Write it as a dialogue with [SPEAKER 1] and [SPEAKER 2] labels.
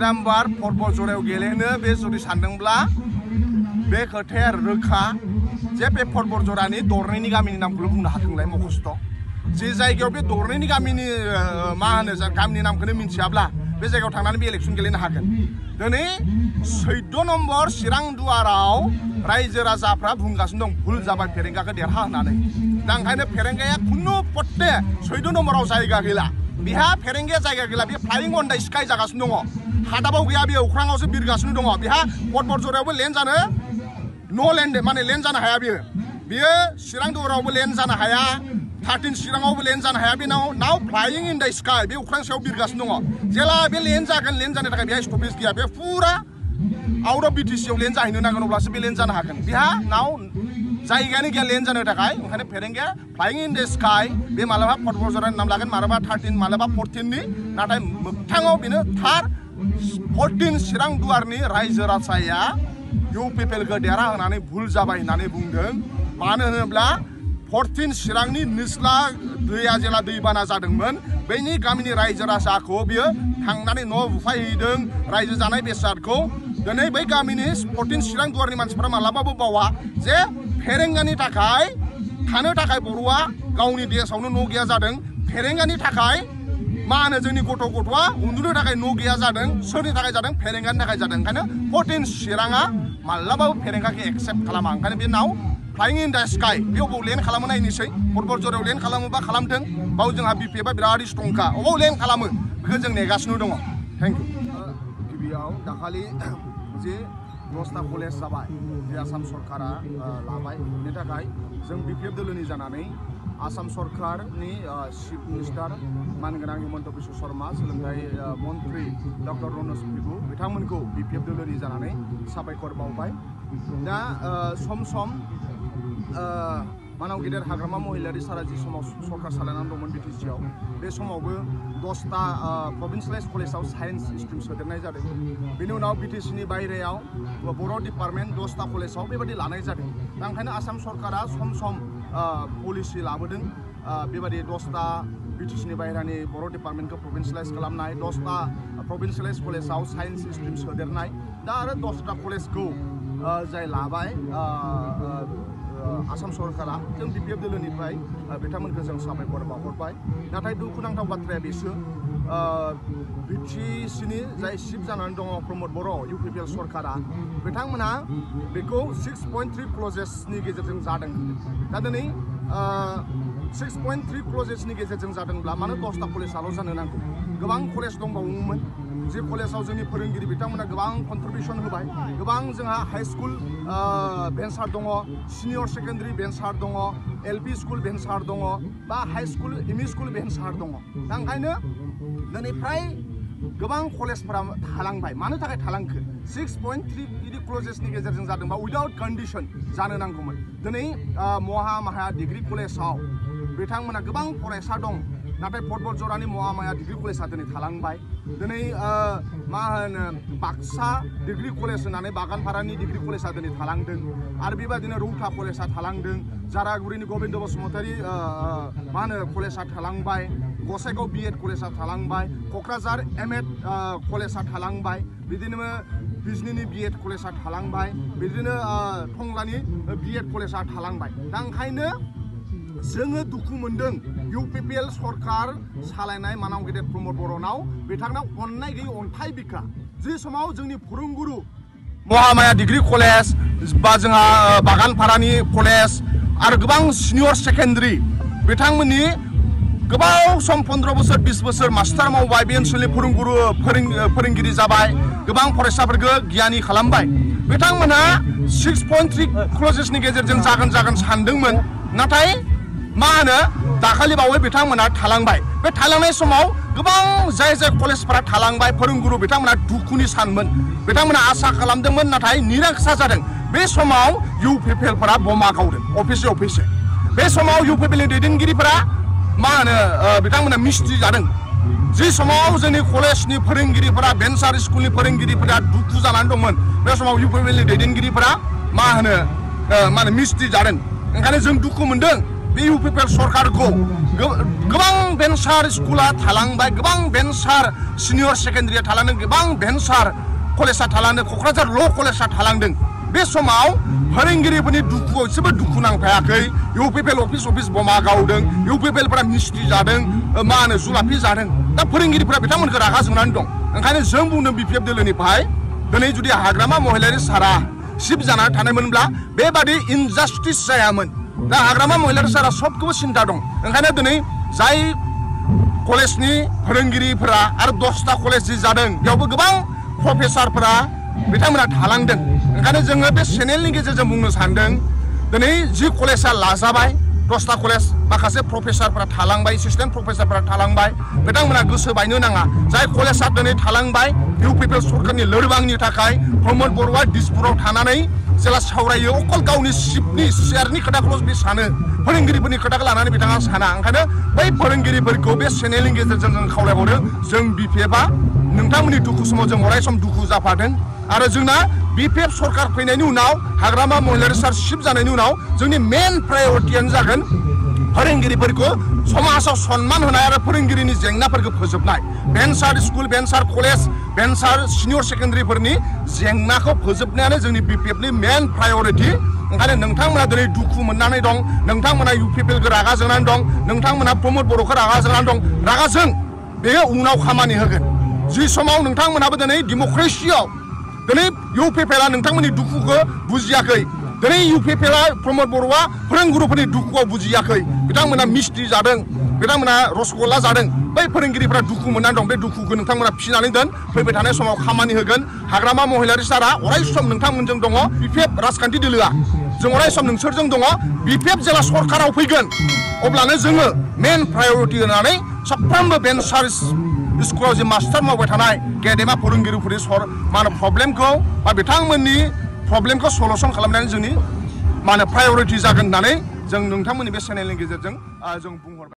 [SPEAKER 1] Number football जरायाव गेलेनो बे जुदि सानदोंब्ला बे खोथाया रोखा जे बे फुटबल जरानि दरनैनि गामिनि नामखौल' बुंनो हाथोंलाय मखस्थ' जे जायगायाव बे दरनैनि गामिनि मा होनो गामिनि नामखौनो मिथियाब्ला बे जायगायाव थांनानै बे इलेक्सन गेलेनो हागोन। दिनै 14 नम्बर चिरां दुवाराव रायजो राजाफ्रा बुंगासिनो दं भुल जाबाय फेरेंगाखौ देरहा होननानै। दा ओंखायनो फेरेंगाया खुनु पट्टे 14 नम्बराव जायगा गैला। बिहा फेरेंगाया जायगा गैला। बे फ्लाइं अन द स्काई जागासिनो दङ। हादाबाव गैया, बे अख्राङावसो बिरगासिनो दङ। बिहा फुटबल जरायावबो लेन्ड जानो लेन्ड माने लेन्ड जानो हाया। बियो चिरां दुवारावबो लेन्ड जानो हाया, 13 चिराङावबो लेन्ड जानो हाया। बे नाव फ्लाइं इन द स्काई, बे अख्रां सायाव बिरगासिनो दङ। जेला बे लेन्ड जागोन, लेन्ड जानो थाखाय बेहा स्टपेज गैया। बे फुरा आउट अफ BTC आव लेन्ड जाहैनो नांगोन, अब्लासो बे लेन्ड जानो हागोन। बेहा नाव जायगायानो गैया लेन्ड जानो थाखाय। ओंखायनो फेरेंगाया फ्लाइं इन द स्काई, बे मालाबा फुटबल जरानि नाम लागोन, मालाबा 13, मालाबा 14 नि, नाथाय मोगथाङाव बेनो थार 14 चिरां दुवारनि रायजो राजाया UPPL खौ देरहा होनानै भुल जाबाय होननानै बुंदों। मानो होनोब्ला 14 चिरांनि निस्ला दैया जेला दैबाना जादोंमोन, बैनि गामिनि रायजो राजाखौ बियो थांनानै न' बुफायहैदों, रायजो जानाय बेसादखौ। दिनै बै गामिनि 14 चिरां दुवारनि मानसिफोरा मालाबाबो बावा जे फेरेंगानि थाखाय थानो थाखाय बर'आ गावनि देशआवनो न' गैया जादों। फेरेंगानि थाखाय मा होनो जोंनि गथ'आ उन्दुनो थाखाय न' गैया जादों। सोरनि थाखाय जादों? फेरेंगानि थाखाय जादों। ओंखायनो 14 चिराङा मालाबाबो फेरेंगाखौ एक्सेप्ट खालामा। ओंखायनो बे नाव फ्लाइं इन द स्काई, बेयाव बबाव लेन्ड खालामो नायनोसै। फुटबल जरायाव लेन्ड खालामोबा खालामथों, बाव जोंहा BPF बिराद स्ट्रंखा। अबाव लेन्ड खालामो बेखौ जों नेगासिनो दङ। Thank you. गिबियाव दाखालि जे 10टा कलेज जाबाय, जे आसाम सरकारा लाबाय, बेनि थाखाय जों BPF दोलोनि जानानै आसाम सरकारनि चिफ मिनिस्टार मानगोनां हिमन्त बिश्व शर्मा, सोलोंथाइ मन्त्रि डक्टर रनज पेगु बिथांमोनखौ BPF दोलोनि जानानै साबायखर बावबाय। दा सम सम मानाव गेदेर हाग्रामा महिलारि साराजि समाव सरकार सालायनानै दंमोन BTC आव। बे समावबो 10टा प्रभिन्सियेलाइज कलेजाव साइन्स स्ट्रिम सोदेरनाय जादों। बेनि उनाव BTC नि बायहेरायाव बर' डिपार्टमेन्ट 10टा कलेजाव बेबायदि लानाय जादों। दा ओंखायनो आसाम सरकारा सम सम पलिसि लाबोदों। बेबायदि 10टा BTC नि बायहेरानि बर' डिपार्टमेन्टखौ प्रभिन्सियेलाइज खालामनाय, 10टा प्रभिन्सियेलाइज कलेजाव साइन्स स्ट्रिम सोदेरनाय। दा आरो 10टा कलेजखौ जाय लाबाय आसाम सरकारा, जों BPF दोलोनिफ्राय बिथांमोनखौ जों साबायखर बावहरबाय। नाथाय दुखुनांथाव बाथ्राया बेसो, BTC नि जाय चिफ जानानै दङ प्रमद बर' UPPL सरकारा, बिथांमोनहा बेखौ 6.3 क्लजेसनि गेजेरजों जादों। दा दिनै 6.3 क्लजेसनि गेजेरजों जादोंब्ला मानो 10टा कलेजाल' जानो नांगौ? गोबां कलेज दंबावोमोन, जे कलेजाव जोंनि फोरोंगिरि बिथांमोना गोबां कन्ट्रिबिउसन होबाय। गोबां जोंहा हाई स्कुल भेन्सार दङ, सिनियर सेकेन्डारि भेन्सार दङ, LP स्कुल भेन्सार दङ, बा हाई स्कुल ME स्कुल भेन्सार दङ। दा ओंखायनो दिनै फ्राय गोबां कलेजफोरा थालांबाय। मानो थाखाय थालांखो? 6.3 बिदि क्लजेसनि गेजेरजों जादोंबा उइदाउट कन्डिसन जानो नांगौमोन। दिनै महामाया डिग्री कलेजाव बिथांमोना गोबां फरायसा दं, नाथाय फुटबल जरानि महामाया डिग्री कलेजा दिनै थालांबाय। दिनै मा होनो बाक्सा डिग्री कलेज होननानै बागानपारानि डिग्री कलेजा दिनै थालांदों। आरो बेबायदिनो रौता कलेजा थालांदों, जारागुरिनि गबिन्द बसुमतारी मा होनो कलेजा थालांबाय, गसाइगाव BEd कलेजा थालांबाय, क'क्राझार MEd कलेजा थालांबाय, बिदिनो बिजनीनि BEd कलेजा थालांबाय, बिदिनो टंलानि BEd कलेजा थालांबाय। दा ओंखायनो जोङो दुखु मोनदों UPPL सरकार सालायनाय मानाव गेदेर प्रमद बर'नाव बिथांनाव अननाय गैयै अन्थाइ बिखा। जे समाव जोंनि फोरोंगुरु महामाया डिग्री कलेज बा जोंहा बागानपारानि कलेज आरो गोबां सिनियर सेकेन्डारि बिथांमोननि गोबाव सम 15 बोसोर 20 बोसोर मास्टार मावबाय, बे ओनसोलनि फोरोंगिरि जाबाय, गोबां फरायसाफोरखौ गियानि खालामबाय। बिथांमोनहा 6.3 क्लजेसनि गेजेरजों जागोन सानदोंमोन, नाथाय मा होनो दाखालि बावै बिथांमोना थालांबाय। बे थालांनाय समाव गोबां जाय कलेजफोरा थालांबाय, फोरोंगुरु बिथांमोना दुखुनि सानमोन। बिथांमोना आसा खालामदोंमोन, नाथाय निराशा जादों। बे समाव UPPLफोरा बमा गावदों अफिसे। बे समाव UPPLनि दैदेनगिरिफोरा मा होनो बिथांमोना मिस्ट्रि जादों। जे समाव जोंनि कलेजनि फोरोंगिरिफोरा, भेन्सार स्कुलनि फोरोंगिरिफोरा दुखु जानानै दंमोन, बे समाव UPPLनि दैदेनगिरिफोरा मा होनो मिस्ट्रि जादों। ओंखायनो जों दुखु मोनदों बे इउपिपिएल सरकारखौ गोबां भेन्सार स्कुला थालांबाय, गोबां भेन्सार सिनियर सेकेन्डारिया थालांदों, गोबां भेन्सार कलेजा थालांदों, क'क्राझार ल' कलेजा थालांदों। बे समाव फोरोंगिरिफोरनि दुखुआव एसेबो दुखु नांफायाखै। इउपिपिएल अफिस बमा गावदों, इउपिपिएलफोरा मिस्ट्रि जादों, मा होनो जुलाफि जादों। दा फोरोंगिरिफोरा बिथांमोनखौ रागा जोंनानै दं। ओंखायनो जों बुंदों बिपिएफ दोलोनिफ्राय दिनै जुदि हाग्रामा महिलारि सारा शिफ्ट जानानै थानायमोनब्ला बेबादि इनजास्टिस जायामोन। दा हाग्रामा महिलारि सारा सबखौबो सिन्था दं। ओंखायनो दिनै जाय कलेजनि फोरोंगिरिफोरा आरो 10टा कलेज जि जादों बेयावबो गोबां प्रफेसारफोरा बिथांमोना थालांदों। ओंखायनो जोङो बे चेनेलनि गेजेरजों बुंनो सानदों दिनै जि कलेजा लाजाबाय 10टा कलेज माखासे प्रफेसारफोरा थालांबाय, एसिस्टेन्ट प्रफेसारफोरा थालांबाय, बिथांमोना गोसो बायनो नाङा। जाय कलेजा दिनै थालांबाय इउपिपिएल सरकारनि लोरबांनि थाखाय प्रमद बर'आ दिसपुराव थानानै जेला सावरायो अकल गावनि सिटनि चेयारनि खोथाखौल' बे सानो, फोरोंगिरिफोरनि खोथाखौ लानानै बिथाङा साना। ओंखायनो बै फोरोंगिरिफोरखौ बे चेनेलनि गेजेरजों जों खावलायहरो, जों बिपिएफआ नोंथांमोननि दुखु समाव जों अराय सम दुखु जाफादों। आरो जोंना बिपिएफ सरकार फैनायनि उनाव हाग्रामा महिलारि सार शिफ्ट जानायनि उनाव जोंनि मेन प्रायरिटियानो जागोन फोरोंगिरिफोरखौ समाजाव सन्मान होनाय आरो फोरोंगिरिनि जेंनाफोरखौ फोजोबनाय। भेन्सार स्कुल, भेन्सार कलेज, भेन्सार सिनियर सेकेन्डारिफोरनि जेंनाखौ फोजोबनायानो जोंनि बिपिएफनि मेन प्रायरिटि। ओंखायनो नोंथांमोना दिनै दुखु मोननानै दं, नोंथांमोना इउपिपिएलखौ रागा जोंनानै दं, नोंथांमोना प्रमद बर'खौ रागा जोंनानै दं। रागा जों, बेयो उनाव खामानि होगोन। जि समाव नोंथांमोनाबो दिनै डेम'क्रेसियाव दिनै इउपिपिएलआ नोंथांमोननि दुखुखौ बुजियाखै। दिनै इउपिपिएलआ प्रमद बर'आ फोरोंगुरुफोरनि दुखुआव बुजियाखै। बिथांमोना मिस्ट्रि जादों, बिथांमोना रसगल्ला जादों। बै फोरोंगिरिफोरा दुखु मोननानै दं। बे दुखुखौ नोंथांमोना फिनानै दोन, फैबाय थानाय समाव खामानि होगोन। हाग्रामा महिलारि सारा अराय सम नोंथांमोनजों दङ। बिपिएफ राजखान्थि दोलोआ जों अराय सम नोंसोरजों दङ। बिपिएफ जेला सरकाराव फैगोन अब्लानो जोङो मेन प्रायरिटि होनानै साफ्रोमबो भेन्सार स्कुलाव जे मास्टार मावबाय थानाय गेदेमा फोरोंगिरिफोरनि मा होनो प्रब्लेमखौ बा बिथांमोननि प्रब्लेमखौ सलुसन खालामनानै जोंनि मा होनो प्रायरिटि जागोन होननानै जों नोंथांमोननि बे चेनेलनि गेजेरजों जों बुंहरबाय।